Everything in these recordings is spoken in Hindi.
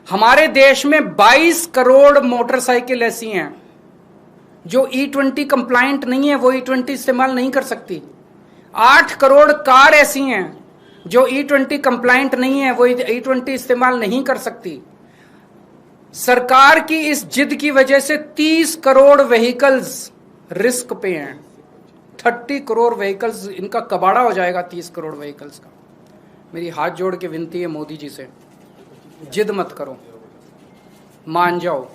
हमारे देश में 22 करोड़ मोटरसाइकिल ऐसी हैं जो E20 कंप्लायंट नहीं है, वो E20 इस्तेमाल नहीं कर सकती। 8 करोड़ कार ऐसी हैं जो E20 कंप्लायंट नहीं है, वो E20 इस्तेमाल नहीं कर सकती। सरकार की इस जिद की वजह से 30 करोड़ व्हीकल्स रिस्क पे हैं। 30 करोड़ व्हीकल्स, इनका कबाड़ा हो जाएगा 30 करोड़ व्हीकल्स का। मेरी हाथ जोड़ के विनती है मोदी जी से, जिद मत करो, मान जाओ।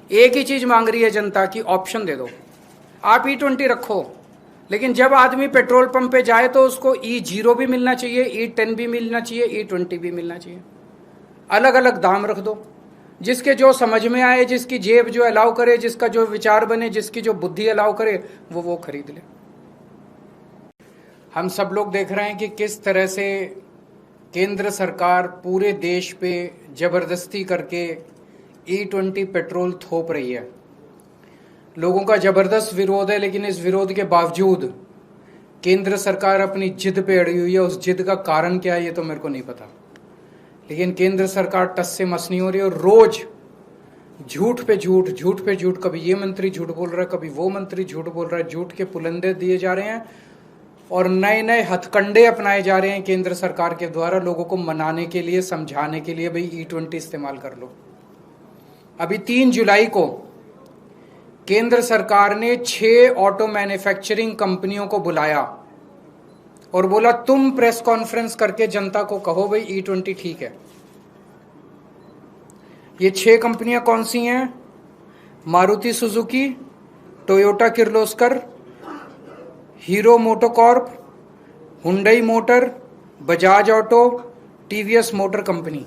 एक ही चीज मांग रही है जनता की, ऑप्शन दे दो। आप E20 रखो, लेकिन जब आदमी पेट्रोल पंप पे जाए तो उसको E0 भी मिलना चाहिए, E10 भी मिलना चाहिए, E20 भी मिलना चाहिए। अलग अलग दाम रख दो, जिसके जो समझ में आए, जिसकी जेब जो अलाउ करे, जिसका जो विचार बने, जिसकी जो बुद्धि अलाउ करे, वो खरीद ले। हम सब लोग देख रहे हैं कि किस तरह से केंद्र सरकार पूरे देश पे जबरदस्ती करके E20 पेट्रोल थोप रही है। लोगों का जबरदस्त विरोध है, लेकिन इस विरोध के बावजूद केंद्र सरकार अपनी जिद पे अड़ी हुई है। उस जिद का कारण क्या है ये तो मेरे को नहीं पता, लेकिन केंद्र सरकार टस से मस नहीं हो रही और रोज झूठ पे झूठ, झूठ पे झूठ, कभी ये मंत्री झूठ बोल रहा है, कभी वो मंत्री झूठ बोल रहा है, झूठ के पुलंदे दिए जा रहे हैं और नए नए हथकंडे अपनाए जा रहे हैं केंद्र सरकार के द्वारा लोगों को मनाने के लिए, समझाने के लिए, भाई E20 इस्तेमाल कर लो। अभी 3 जुलाई को केंद्र सरकार ने 6 ऑटो मैन्युफैक्चरिंग कंपनियों को बुलाया और बोला तुम प्रेस कॉन्फ्रेंस करके जनता को कहो भाई E20 ठीक है। ये 6 कंपनियां कौन सी हैं? Maruti Suzuki, Toyota Kirloskar, Hero MotoCorp, Hyundai motor, Bajaj auto, TVS motor company.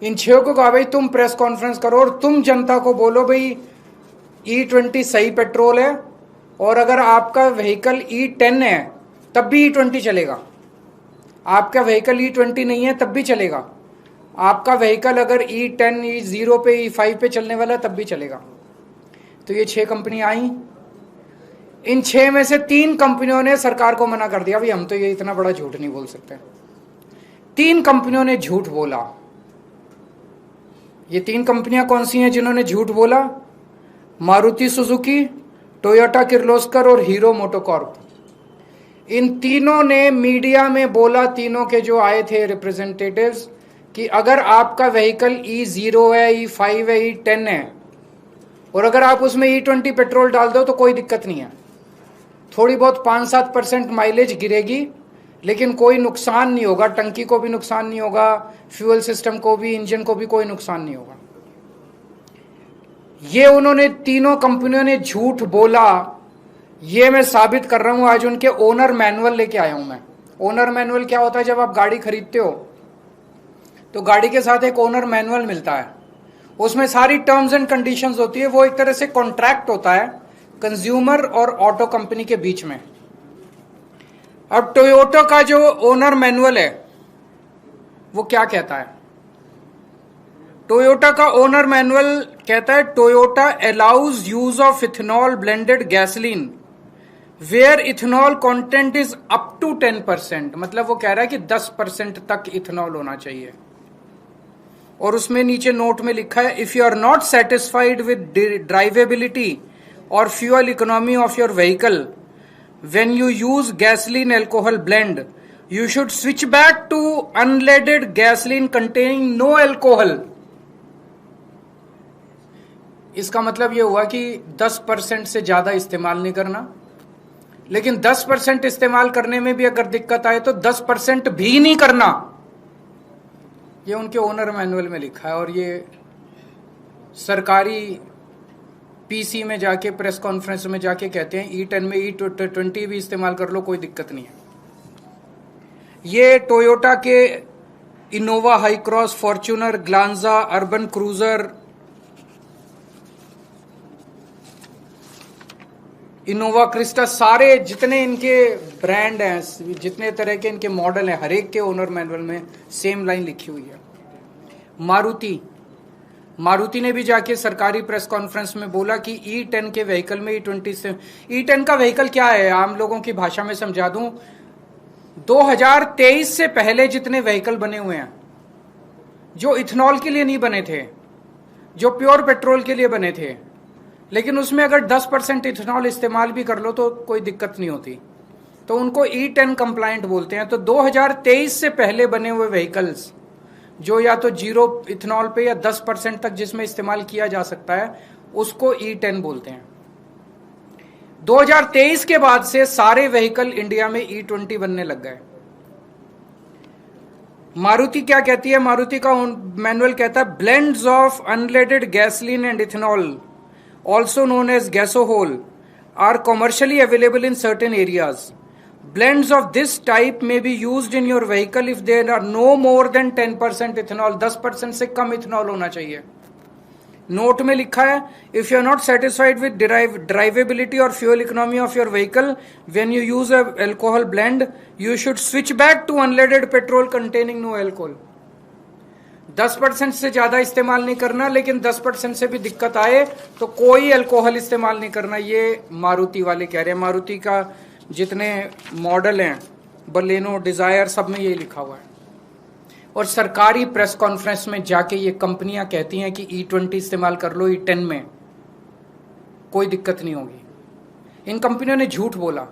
इन 6 को कहा भाई तुम प्रेस कॉन्फ्रेंस करो और तुम जनता को बोलो भाई E20 सही पेट्रोल है, और अगर आपका व्हीकल E10 है तब भी E20 चलेगा। आपका व्हीकल E20 नहीं है तब भी चलेगा। आपका व्हीकल अगर E10, E0 पे, E5 पे चलने वाला तब भी चलेगा। तो ये 6 कंपनियां आई। इन 6 में से 3 कंपनियों ने सरकार को मना कर दिया, भाई हम तो ये इतना बड़ा झूठ नहीं बोल सकते। 3 कंपनियों ने झूठ बोला। ये 3 कंपनियां कौन सी हैं जिन्होंने झूठ बोला? मारुति सुजुकी, टोयोटा किर्लोस्कर और हीरो मोटोकॉर्प। इन तीनों ने मीडिया में बोला, तीनों के जो आए थे रिप्रेजेंटेटिव्स, कि अगर आपका व्हीकल E0 है, E5 है, E10 है और अगर आप उसमें E20 पेट्रोल डाल दो तो कोई दिक्कत नहीं है। थोड़ी बहुत 5-7% माइलेज गिरेगी, लेकिन कोई नुकसान नहीं होगा। टंकी को भी नुकसान नहीं होगा, फ्यूल सिस्टम को भी, इंजन को भी कोई नुकसान नहीं होगा। ये उन्होंने, तीनों कंपनियों ने झूठ बोला। ये मैं साबित कर रहा हूं, आज उनके ओनर मैनुअल लेके आया हूं मैं। ओनर मैनुअल क्या होता है? जब आप गाड़ी खरीदते हो तो गाड़ी के साथ एक ओनर मैनुअल मिलता है, उसमें सारी टर्म्स एंड कंडीशंस होती है। वो एक तरह से कॉन्ट्रैक्ट होता है कंज्यूमर और ऑटो कंपनी के बीच में। अब टोयोटा का जो ओनर मैनुअल है वो क्या कहता है? टोयोटा का ओनर मैनुअल कहता है Toyota allows use of ethanol blended gasoline where ethanol content is up to 10%। मतलब वो कह रहा है कि 10% तक इथेनॉल होना चाहिए। और उसमें नीचे नोट में लिखा है, if you are not satisfied with drivability और fuel economy of your vehicle when you use gasoline alcohol blend, you should switch back to unleaded gasoline containing no alcohol। इसका मतलब यह हुआ कि 10% से ज्यादा इस्तेमाल नहीं करना, लेकिन 10% इस्तेमाल करने में भी अगर दिक्कत आए तो 10% भी नहीं करना। ये उनके ओनर मैनुअल में लिखा है और ये सरकारी पीसी में जाके, प्रेस कॉन्फ्रेंस में जाके कहते हैं E10 में E20 भी इस्तेमाल कर लो, कोई दिक्कत नहीं है। ये टोयोटा के Innova high cross, Fortuner, Glanza, urban cruiser, Innova Crysta, सारे जितने इनके ब्रांड हैं, जितने तरह के इनके मॉडल हैं, हर एक के ओनर मैनुअल में सेम लाइन लिखी हुई है। मारुति ने भी जाके सरकारी प्रेस कॉन्फ्रेंस में बोला कि E10 के व्हीकल में E20 से, E10 का व्हीकल क्या है आम लोगों की भाषा में समझा दूं, 2023 से पहले जितने व्हीकल बने हुए हैं जो इथेनॉल के लिए नहीं बने थे, जो प्योर पेट्रोल के लिए बने थे, लेकिन उसमें अगर 10% इथेनॉल इस्तेमाल भी कर लो तो कोई दिक्कत नहीं होती, तो उनको E10 कंप्लायंट बोलते हैं। तो 2023 से पहले बने हुए व्हीकल्स जो या तो जीरो इथेनॉल पे या 10% तक जिसमें इस्तेमाल किया जा सकता है, उसको E10 बोलते हैं। 2023 के बाद से सारे व्हीकल इंडिया में E20 बनने लग गए। मारुति क्या कहती है? मारुति का मैनुअल कहता है blends of unleaded gasoline and ethanol also known as gasohol are commercially available in certain areas. Blends of this type may be used in your vehicle if there are no more than 10% ethanol. 10% से कम इथेनॉल होना चाहिए। नोट में लिखा है if you are not satisfied with drivability or fuel economy of your vehicle when you use a alcohol blend, you should switch back to unleaded petrol containing no alcohol. 10% से ज्यादा इस्तेमाल नहीं करना, लेकिन 10% से भी दिक्कत आए तो कोई अल्कोहल इस्तेमाल नहीं करना। ये मारुति वाले कह रहे हैं। मारुति का जितने मॉडल हैं, बलेनो, डिजायर, सब में ये लिखा हुआ है। और सरकारी प्रेस कॉन्फ्रेंस में जाके ये कंपनियां कहती हैं कि E20 इस्तेमाल कर लो, E10 में कोई दिक्कत नहीं होगी। इन कंपनियों ने झूठ बोला।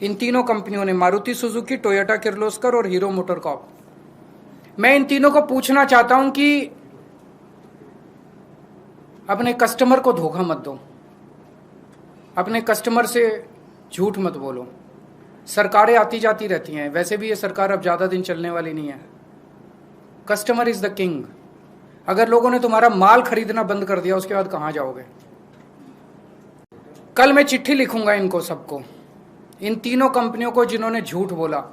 इन तीनों कंपनियों ने, मारुति सुजुकी, टोयोटा किर्लोस्कर और हीरो मोटरकॉर्प। मैं इन तीनों को पूछना चाहता हूं कि अपने कस्टमर को धोखा मत दो, अपने कस्टमर से झूठ मत बोलो। सरकारें आती जाती रहती हैं, वैसे भी ये सरकार अब ज्यादा दिन चलने वाली नहीं है। Customer is the king. अगर लोगों ने तुम्हारा माल खरीदना बंद कर दिया, उसके बाद कहां जाओगे? कल मैं चिट्ठी लिखूंगा इनको सबको, इन तीनों कंपनियों को जिन्होंने झूठ बोला,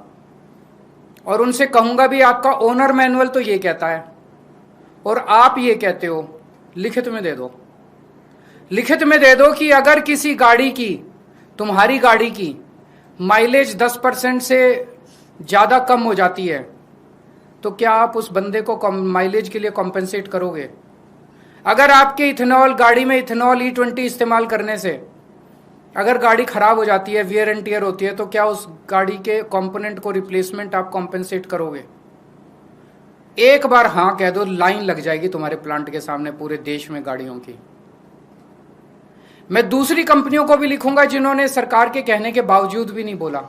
और उनसे कहूंगा भी आपका ओनर मैनुअल तो ये कहता है और आप ये कहते हो, लिखित में दे दो। लिखित में दे दो कि अगर किसी गाड़ी की, तुम्हारी गाड़ी की माइलेज 10% से ज्यादा कम हो जाती है तो क्या आप उस बंदे को माइलेज के लिए कॉम्पेंसेट करोगे? अगर आपके इथेनॉल गाड़ी में इथेनॉल E20 इस्तेमाल करने से अगर गाड़ी खराब हो जाती है, वियर एंड टियर होती है, तो क्या उस गाड़ी के कंपोनेंट को रिप्लेसमेंट आप कॉम्पेंसेट करोगे? एक बार हां कह दो, लाइन लग जाएगी तुम्हारे प्लांट के सामने पूरे देश में गाड़ियों की। मैं दूसरी कंपनियों को भी लिखूंगा जिन्होंने सरकार के कहने के बावजूद भी नहीं बोला।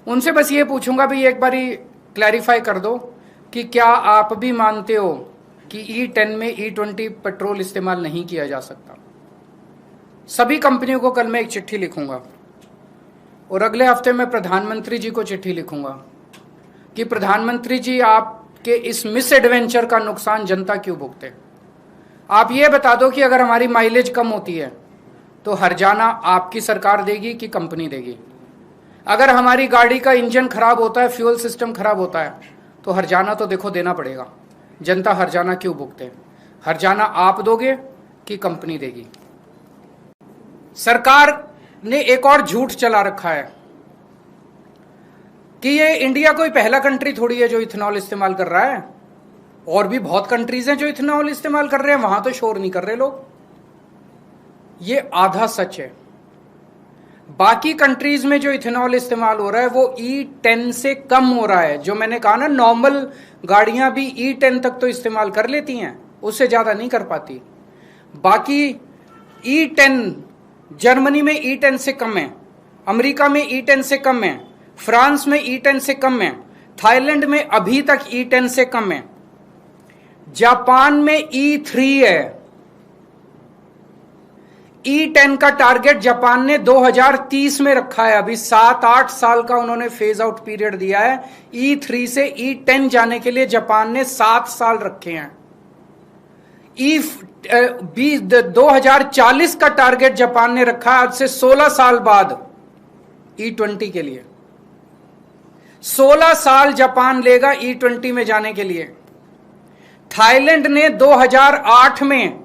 उनसे बस ये पूछूंगा, भाई एक बार क्लैरिफाई कर दो कि क्या आप भी मानते हो कि E10 में E20 पेट्रोल इस्तेमाल नहीं किया जा सकता? सभी कंपनियों को कल मैं एक चिट्ठी लिखूंगा और अगले हफ्ते में प्रधानमंत्री जी को चिट्ठी लिखूंगा कि प्रधानमंत्री जी, आपके इस मिस एडवेंचर का नुकसान जनता क्यों भुगते? आप ये बता दो कि अगर हमारी माइलेज कम होती है तो हर्जाना आपकी सरकार देगी कि कंपनी देगी? अगर हमारी गाड़ी का इंजन खराब होता है, फ्यूल सिस्टम खराब होता है, तो हर्जाना तो देखो देना पड़ेगा। जनता हर्जाना क्यों भुगते? हर्जाना आप दोगे कि कंपनी देगी? सरकार ने एक और झूठ चला रखा है कि ये इंडिया कोई पहला कंट्री थोड़ी है जो इथेनॉल इस्तेमाल कर रहा है। और भी बहुत कंट्रीज हैं जो इथेनॉल इस्तेमाल कर रहे हैं, वहां तो शोर नहीं कर रहे लोग। ये आधा सच है। बाकी कंट्रीज में जो इथेनॉल इस्तेमाल हो रहा है वो E10 से कम हो रहा है। जो मैंने कहा ना, नॉर्मल गाड़ियां भी E10 तक तो इस्तेमाल कर लेती हैं, उससे ज्यादा नहीं कर पाती। बाकी E10 जर्मनी में E10 से कम है, अमेरिका में E10 से कम है, फ्रांस में E10 से कम है, थाईलैंड में अभी तक E10 से कम है, जापान में E3 है। E10 का टारगेट जापान ने 2030 में रखा है। अभी 7-8 साल का उन्होंने फेज आउट पीरियड दिया है। E3 से E10 जाने के लिए जापान ने 7 साल रखे हैं। 2040 का टारगेट जापान ने रखा है, आज से 16 साल बाद E20 के लिए। 16 साल जापान लेगा E20 में जाने के लिए। थाईलैंड ने 2008 में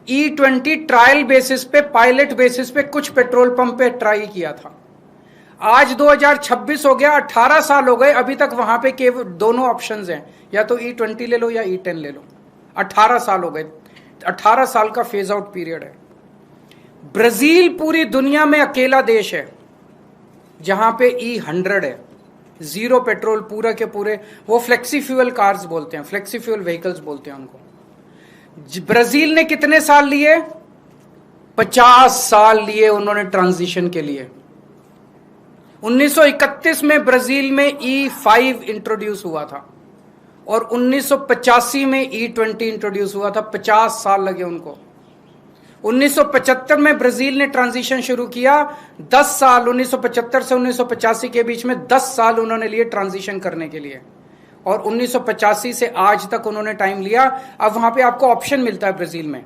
E20 ट्रायल बेसिस पे, पायलट बेसिस पे कुछ पेट्रोल पंप पे ट्राई किया था। आज 2026 हो गया, 18 साल हो गए, अभी तक वहां पे केवल दोनों ऑप्शंस हैं, या तो E20 ले लो या E10 ले लो। 18 साल हो गए, 18 साल का फेज आउट पीरियड है। ब्राजील पूरी दुनिया में अकेला देश है जहां पे E100 है, जीरो पेट्रोल पूरा के पूरे, वो फ्लेक्सी फ्यूल कार्स बोलते हैं, फ्लेक्सी फ्यूल व्हीकल्स बोलते हैं उनको। ब्राजील ने कितने साल लिए? 50 साल लिए उन्होंने ट्रांजिशन के लिए। 1931 में ब्राजील में E5 इंट्रोड्यूस हुआ था और 1985 में E20 इंट्रोड्यूस हुआ था। 50 साल लगे उनको। 1975 में ब्राजील ने ट्रांजिशन शुरू किया। 10 साल 1975 से 1985 के बीच में 10 साल उन्होंने लिए ट्रांजिशन करने के लिए, और 1985 से आज तक उन्होंने टाइम लिया। अब वहां पे आपको ऑप्शन मिलता है ब्राजील में,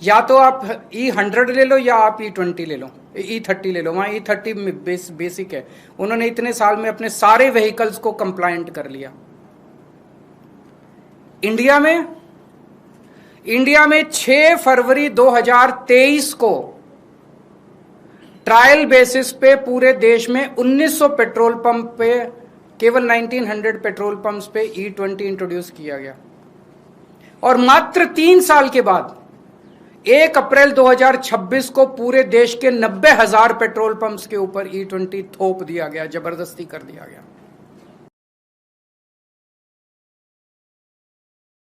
या तो आप E100 ले लो या आप E20 ले लो, E30 ले लो। वहां E30 बेसिक है। उन्होंने इतने साल में अपने सारे व्हीकल्स को कंप्लायंट कर लिया। इंडिया में 6 फरवरी 2023 को ट्रायल बेसिस पे पूरे देश में 1900 पेट्रोल पंप पे, केवल 1900 पेट्रोल पंप्स पे E20 इंट्रोड्यूस किया गया। और मात्र 3 साल के बाद 1 अप्रैल 2026 को पूरे देश के 90,000 पेट्रोल पंप्स के ऊपर E20 थोप दिया गया, जबरदस्ती कर दिया गया।